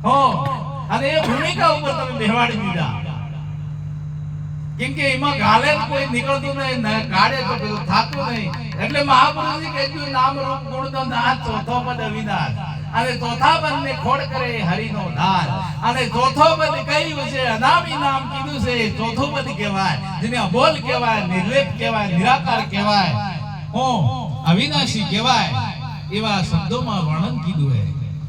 હો અને એ ભૂમિકા ઉપર તમે બેહવાડી દીધા કેમ કે એમાં ગાલે કોઈ નીકળતું નહીં ગાડે તો બધું થાતું નહીં એટલે મહાપુરુષે કીધું નામ રૂપ ગુણ નો નાથ ચોથો પદ અવિનાશ અને ચોથા પદ ને ખોડ કરે હરિનો નાદ અને ચોથો પદ કયું છે અનામી નામ કીધું છે ચોથો પદ કહેવાય જેને અબોલ કહેવાય નિર્લેપ કહેવાય નિરાકાર કહેવાય હો અવિનાશી કહેવાય એવા શબ્દોમાં વર્ણન કીધું છે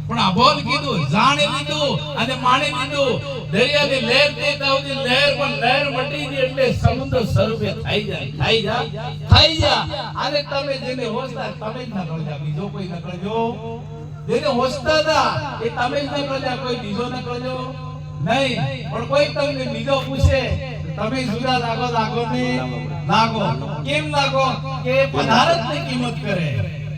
પણ અબોલ કીધું જાણી લીધું અને માણી લીધું દરિયાની લહેર દેતા સુધી લહેર પણ લહેર મટી ગઈ એટલે સમુદ્ર સ્વરૂપે થઈ જા અને તમે જેને હોશતા તમે જ ન કરજો બીજો કોઈ ન કરજો જેને હોશતા હતા એ તમે જ ન કરજો કોઈ બીજો ન કરજો નહીં પણ કોઈ તમને બીજો પૂછે તમે જુદા લાગો ને લાગો કેમ લાગો કે પદાર્થ ની કિંમત કરે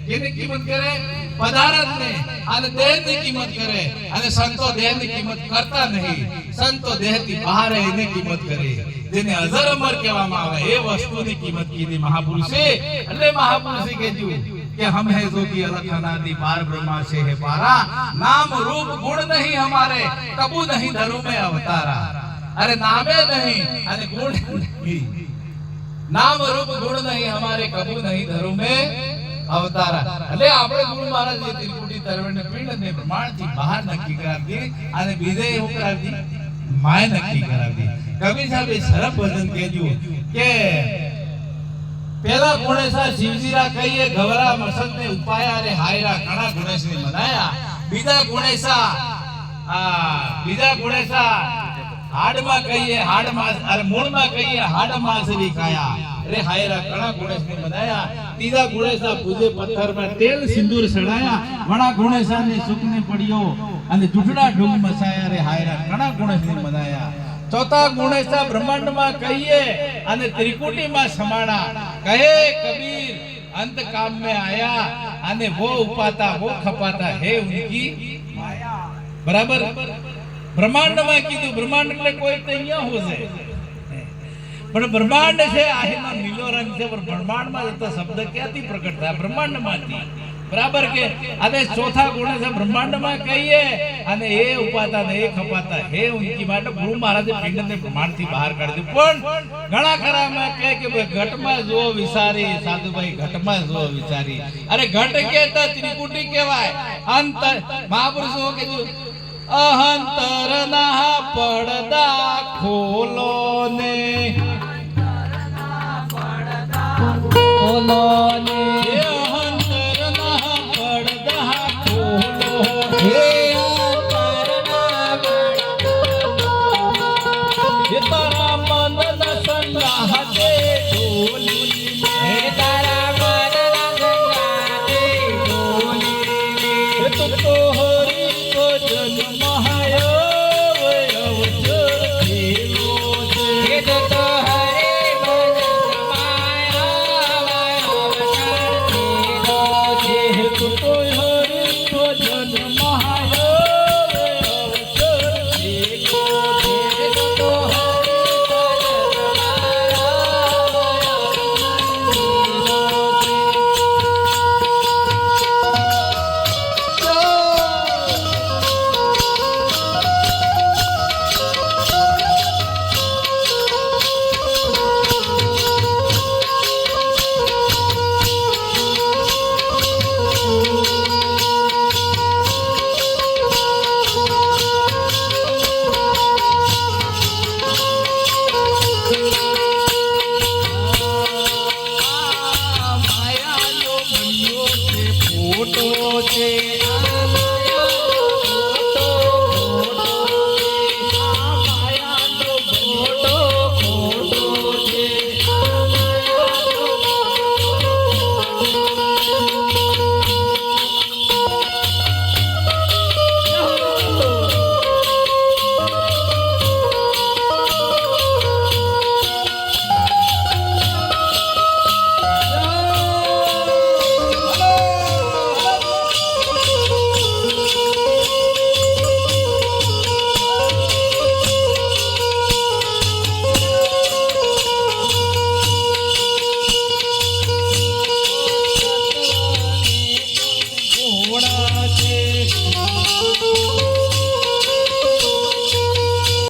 કેની કિંમત કરે પદાર્થ ને અને દેહ ની કિંમત કરે અને સંતો દેહ ની કિંમત કરતા નહીં સંતો દેહ થી બહાર એની કિંમત કરે જેને અઝર અમર કહેવામાં આવે એ વસ્તુની કિંમત કીધી મહાપુરુષે એટલે મહાપુરુષે કીધું કે હમ હે જો કી અલખ અનાદि પાર બ્રહ્મા से है पारा नाम रूप गुण नहीं हमारे कबू नहीं धरू में अवतारा अरे नामे नहीं અને ગુણ નહીં नाम रूप गुण नहीं हमारे कबू नहीं धरू में अवतारा એટલે આપણે ગુરુ મહારાજ એ ત્રિકુટી તરવને પિંડ ને પ્રમાણ થી બહાર નક્કી કરાવી અને બીજે એવું કરાવી માય નક્કી કરાવી કબીર સાહેબ સરસ ભજન કહેજો કે પેલા ગુણેશા શિવજીરા કહીએ ગવરા મસદ ને ઉપાયા રે હાયરા ઘણા ગુણેશ ને મનાયા બીજા ગુણેશા હાડમાં કહીએ હાડમાં અરે મૂળમાં કહીએ હાડમાં સરી ખાયા રે હાયરા ઘણા ગુણેશ ને મનાયા ત્રીજા ગુણેશા પૂજે પથ્થરમાં તેલ સિંદૂર સડાયા વણા ગુણેશા ને સુખ ને પડ્યો અને જુઠડા ઢૂંગ મસાયા રે હાયરા ઘણા ગુણેશ ને મનાયા ચોથા ગુણેશા બ્રહ્માંડમાં કહીએ અને ત્રિકુટીમાં સમાણા કહે કબીર अंत काम में आया અને वो उपाता वो खपाता है उनकी माया बराबर ब्रह्मांड में कीधु ब्रह्मांड એટલે કોઈ તો અહીંયા હોશે પણ બ્રહ્માંડ છે આમાં નીલો રંગ છે પણ બ્રહ્માંડમાં તો શબ્દ ક્યાંથી પ્રગટ થાય બ્રહ્માંડમાંથી बराबर के अने चौथा गुण से ब्रह्मांड में कहिए अने ए उपाता ने ए खपाता है उनकी માટે ગુરુ મહારાજે પિંડ ને બ્રહ્માંડ થી બહાર કાઢી દીધું પણ ઘણા ખરા માં કહે કે ઘટ માં જો વિચારી સાધુભાઈ ઘટ માં જો વિચારી અરે ઘટ કેતા ત્રિકુટી કહેવાય અંતર મહાપુરુષો કીધું અહંતર ના પડદા ખોલો ને ખોલો